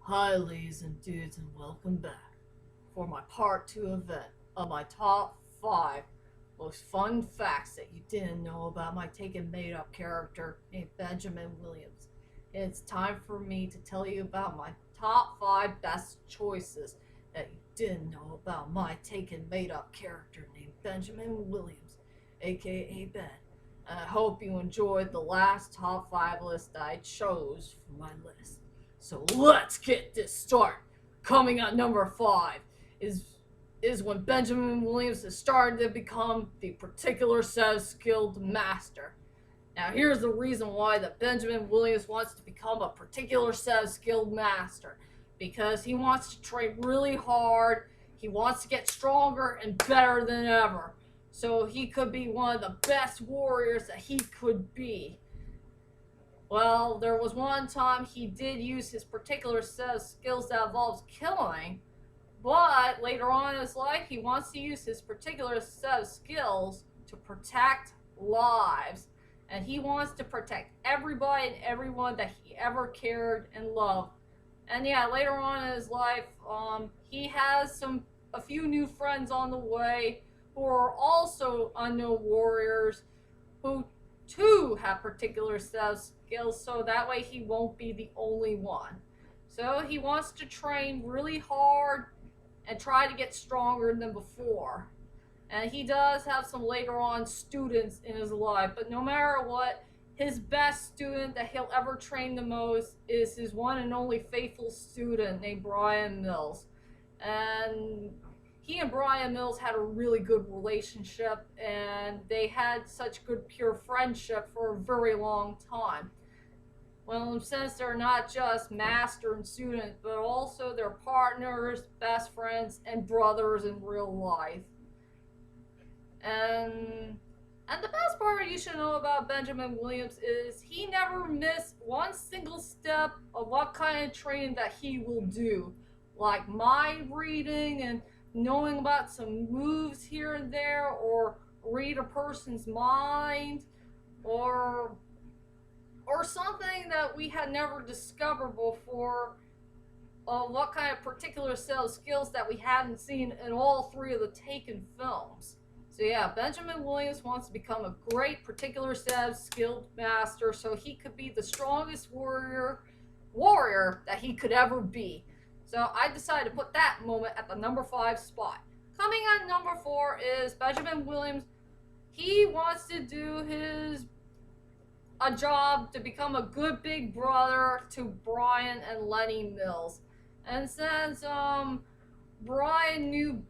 Hi, ladies and dudes, and welcome back for my part 2 event of my top 5 most fun facts that you didn't know about my taken made up character named Benjamin Williams. It's time for me to tell you about my top 5 best choices that you didn't know about my taken made up character named Benjamin Williams, aka Ben. And I hope you enjoyed the last top 5 list I chose for my list. So let's get this started. Coming at number 5 is is when Benjamin Williams has started to become the particular set of skilled master. Now here's the reason why that Benjamin Williams wants to become a particular set of skilled master. Because he wants to train really hard, he wants to get stronger and better than ever. So he could be one of the best warriors that he could be. Well, there was one time he did use his particular set of skills that involves killing, but later on in his life, he wants to use his particular set of skills to protect lives. And he wants to protect everybody and everyone that he ever cared and loved. And yeah, later on in his life, he has a few new friends on the way who are also unknown warriors who too have particular set of skills, so that way he won't be the only one. So he wants to train really hard and try to get stronger than before. And he does have some later on students in his life, but no matter what, his best student that he'll ever train the most is his one and only faithful student named Brian Mills. And he and Brian Mills had a really good relationship, and they had such good pure friendship for a very long time. Well, since they're not just master and student, but also they're partners, best friends, and brothers in real life. And the best part you should know about Benjamin Williams is he never missed one single step of what kind of training that he will do. Like mind reading and knowing about some moves here and there, or read a person's mind, or something that we had never discovered before, what kind of particular set of skills that we hadn't seen in all three of the Taken films. So yeah, Benjamin Williams wants to become a great particular set of skilled master so he could be the strongest warrior that he could ever be. So I decided to put that moment at the number 5 spot. Coming at number 4 is Benjamin Williams. He wants to do a job to become a good big brother to Brian and Lenny Mills. And since Brian knew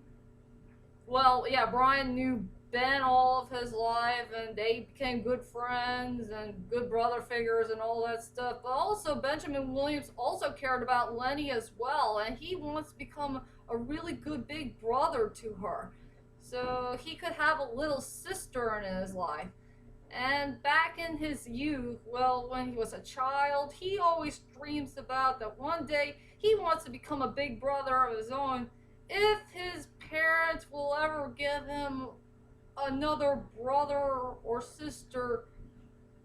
Brian knew Ben all of his life, and they became good friends and good brother figures and all that stuff. But also, Benjamin Williams also cared about Lenny as well, and he wants to become a really good big brother to her. So he could have a little sister in his life. And back in his youth, well, when he was a child, he always dreams about that one day he wants to become a big brother of his own if his parents will ever give him another brother or sister,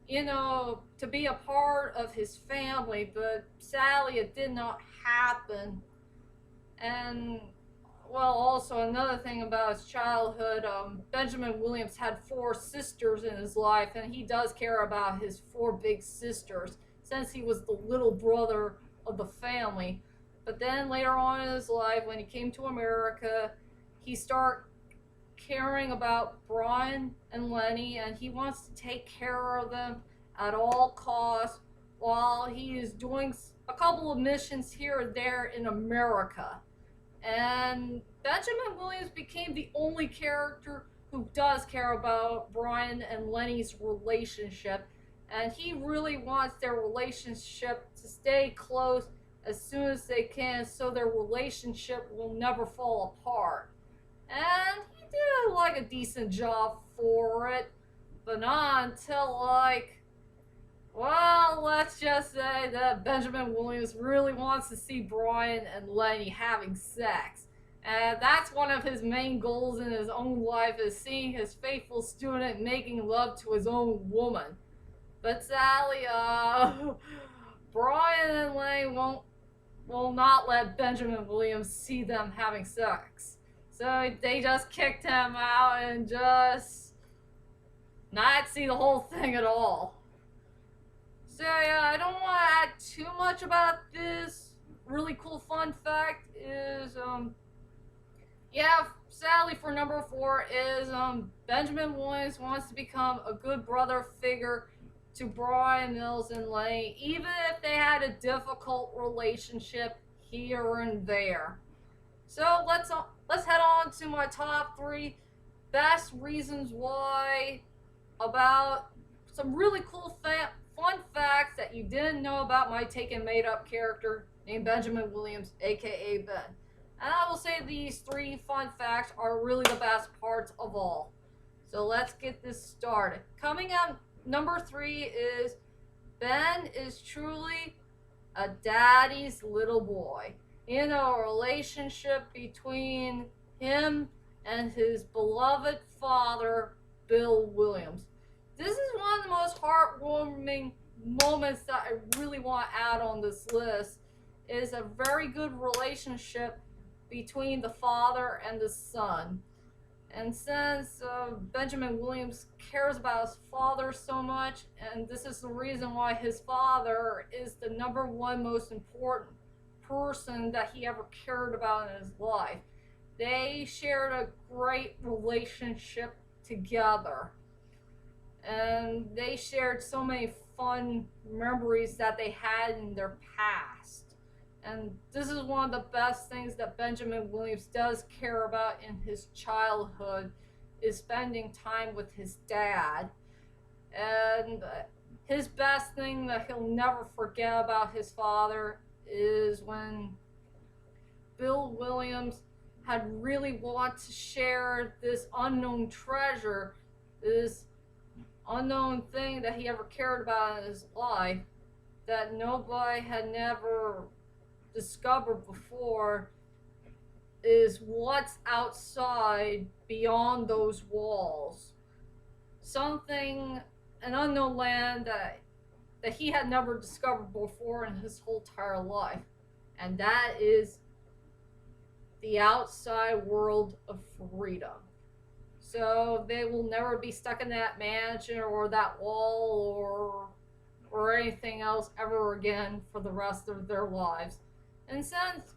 to be a part of his family. But sadly, it did not happen. And well, also another thing about his childhood, Benjamin Williams had 4 sisters in his life, and he does care about his 4 big sisters since he was the little brother of the family. But then later on in his life, when he came to America, he started caring about Brian and Lenny, and he wants to take care of them at all costs while he is doing a couple of missions here and there in America. And Benjamin Williams became the only character who does care about Brian and Lenny's relationship, and he really wants their relationship to stay close as soon as they can so their relationship will never fall apart. And he did like a decent job for it, but not until let's just say that Benjamin Williams really wants to see Brian and Lenny having sex. And that's one of his main goals in his own life, is seeing his faithful student making love to his own woman. But sadly, Brian and Lenny won't will not let Benjamin Williams see them having sex. So they just kicked him out and just not see the whole thing at all. So yeah, I don't want to add too much about this. Really cool fun fact is, yeah, sadly for number 4 is, Benjamin Williams wants to become a good brother figure to Brian Mills and Lenny, even if they had a difficult relationship here and there. So let's head on to my top 3 best reasons why, about some really cool fun facts that you didn't know about my taken made up character named Benjamin Williams, aka Ben. And I will say these 3 fun facts are really the best parts of all. So let's get this started. Coming up, number 3 is Ben is truly a daddy's little boy. In a relationship between him and his beloved father, Bill Williams. This is one of the most heartwarming moments that I really want to add on this list. It is a very good relationship between the father and the son. And since Benjamin Williams cares about his father so much, and this is the reason why his father is the number 1 most important person that he ever cared about in his life, they shared a great relationship together. And they shared so many fun memories that they had in their past. And this is one of the best things that Benjamin Williams does care about in his childhood, is spending time with his dad. And his best thing that he'll never forget about his father is when Bill Williams had really wanted to share this unknown treasure, this unknown thing that he ever cared about in his life that nobody had never discovered before, is what's outside beyond those walls. Something, an unknown land that he had never discovered before in his whole entire life. And that is the outside world of freedom. So they will never be stuck in that mansion or that wall or anything else ever again for the rest of their lives. And since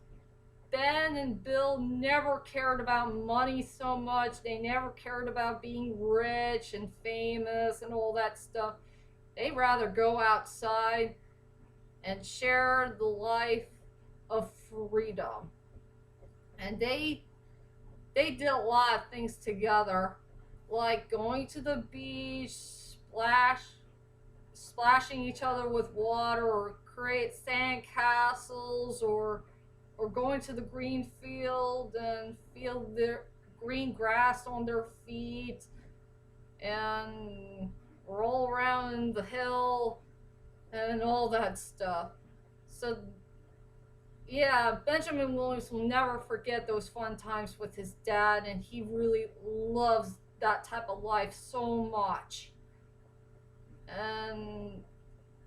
Ben and Bill never cared about money so much, they never cared about being rich and famous and all that stuff, they'd rather go outside and share the life of freedom. And they did a lot of things together, like going to the beach, splashing each other with water, or create sand castles, or going to the green field and feel their green grass on their feet and roll around the hill and all that stuff. So yeah, Benjamin Williams will never forget those fun times with his dad, and he really loves that type of life so much. And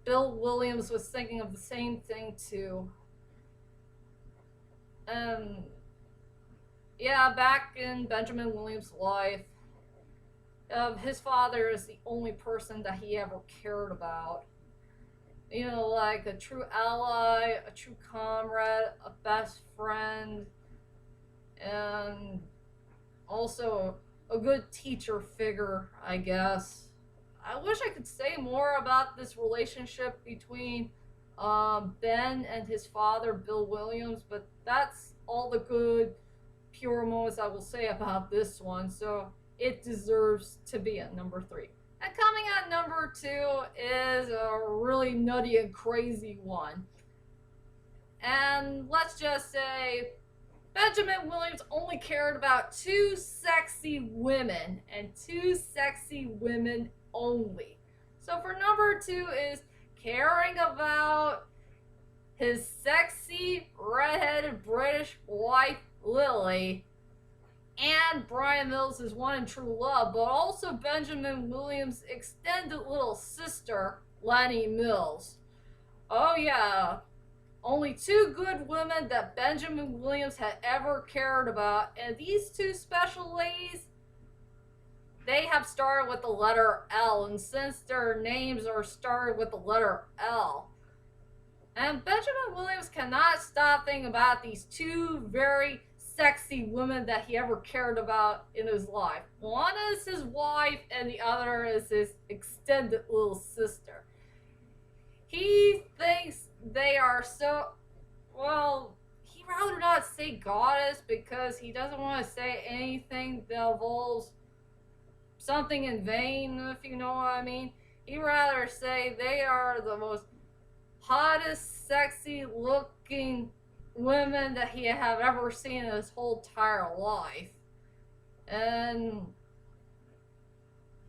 Bill Williams was thinking of the same thing too. And yeah, back in Benjamin Williams' life, his father is the only person that he ever cared about. You know, like a true ally, a true comrade, a best friend, and also a good teacher figure, I guess. I wish I could say more about this relationship between Ben and his father, Bill Williams, but that's all the good, pure moments I will say about this one, so it deserves to be at number 3. And coming at number 2 is a really nutty and crazy one. And let's just say Benjamin Williams only cared about 2 sexy women, and 2 sexy women only. So for number 2 is caring about his sexy redheaded British wife Lily, and Brian Mills' one and true love, but also Benjamin Williams' extended little sister, Lenny Mills. Oh yeah, only two good women that Benjamin Williams had ever cared about, and these two special ladies, they have started with the letter L, and since their names are started with the letter L, and Benjamin Williams cannot stop thinking about these two very sexy women that he ever cared about in his life. One is his wife, and the other is his extended little sister. He thinks they are so, well, he'd rather not say goddess because he doesn't want to say anything that involves something in vain, if you know what I mean. He'd rather say they are the most hottest, sexy looking women that he have ever seen in his whole entire life. And,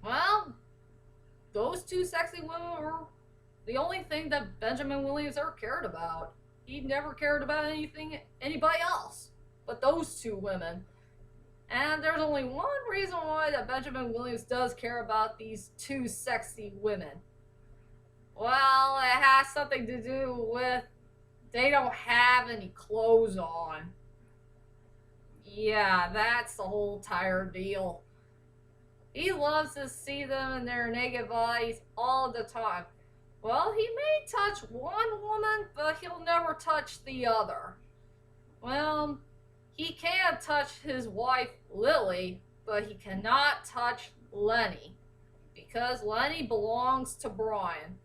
well, those two sexy women were the only thing that Benjamin Williams ever cared about. He never cared about anybody else but those two women. And there's only one reason why that Benjamin Williams does care about these two sexy women. Well, it has something to do with they don't have any clothes on. Yeah, that's the whole entire deal. He loves to see them in their naked bodies all the time. Well, he may touch one woman, but he'll never touch the other. Well, he can touch his wife, Lily, but he cannot touch Lenny, because Lenny belongs to Brian.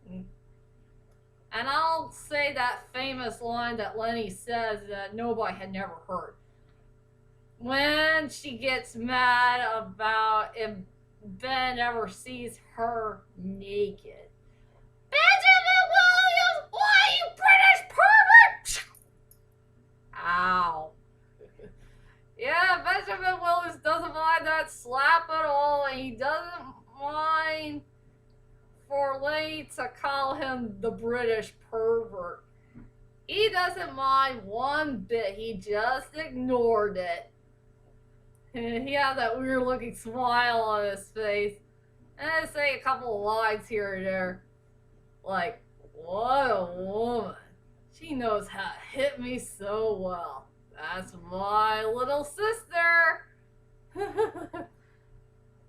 And I'll say that famous line that Lenny says that nobody had never heard. When she gets mad about if Ben ever sees her naked. Benjamin Williams, why you British pervert? Ow. Yeah, Benjamin Williams doesn't mind that slap at all, and he doesn't mind for Lenny to call him the British pervert. He doesn't mind one bit, he just ignored it. He had that weird looking smile on his face, and I say a couple of lines here and there. Like, what a woman. She knows how to hit me so well. That's my little sister.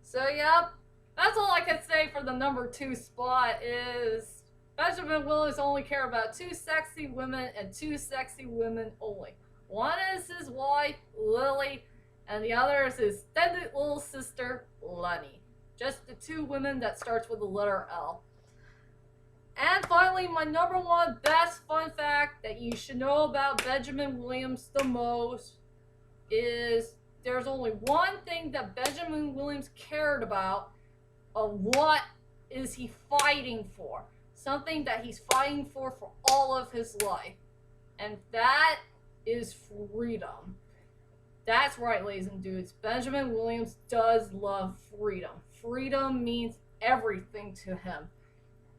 So, yep. That's all I can say for the number 2 spot is Benjamin Williams only cared about 2 sexy women and 2 sexy women only. One is his wife, Lily, and the other is his extended little sister, Lenny. Just the 2 women that starts with the letter L. And finally, my number 1 best fun fact that you should know about Benjamin Williams the most is there's only one thing that Benjamin Williams cared about of what is he fighting for. Something that he's fighting for all of his life. And that is freedom. That's right, ladies and dudes. Benjamin Williams does love freedom. Freedom means everything to him.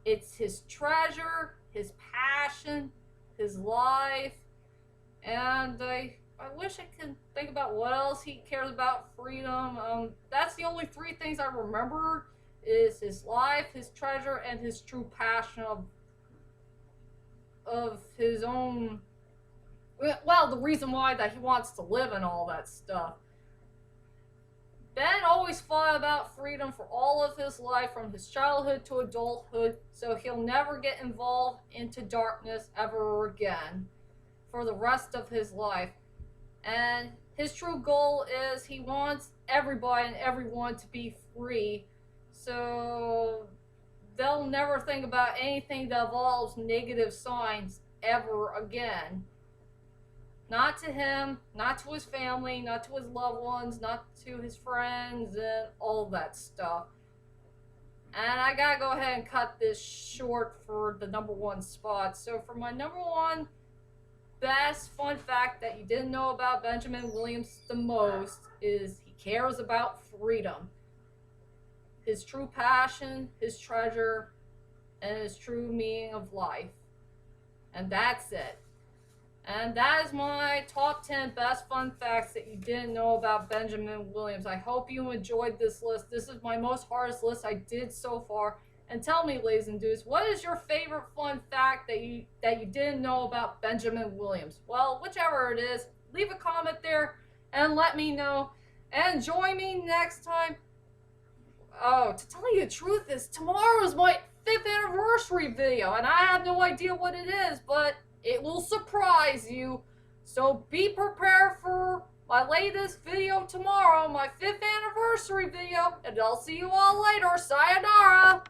It's his treasure, his passion, his life, and I wish I could think about what else he cares about freedom. That's the only 3 things I remember is his life, his treasure, and his true passion of his own, well, the reason why that he wants to live and all that stuff. Ben always fought about freedom for all of his life, from his childhood to adulthood, so he'll never get involved into darkness ever again for the rest of his life. And his true goal is he wants everybody and everyone to be free, so they'll never think about anything that involves negative signs ever again. Not to him, not to his family, not to his loved ones, not to his friends, and all that stuff. And I gotta go ahead and cut this short for the number 1 spot. So for my number 1 best fun fact that you didn't know about Benjamin Williams the most is he cares about freedom. His true passion, his treasure, and his true meaning of life. And that's it. And that is my top 10 best fun facts that you didn't know about Benjamin Williams. I hope you enjoyed this list. This is my most hardest list I did so far. And tell me, ladies and dudes, what is your favorite fun fact that you didn't know about Benjamin Williams? Well, whichever it is, leave a comment there and let me know. And join me next time. Oh, to tell you the truth is tomorrow is my 5th anniversary video, and I have no idea what it is, but it will surprise you. So be prepared for my latest video tomorrow, my 5th anniversary video, and I'll see you all later. Sayonara!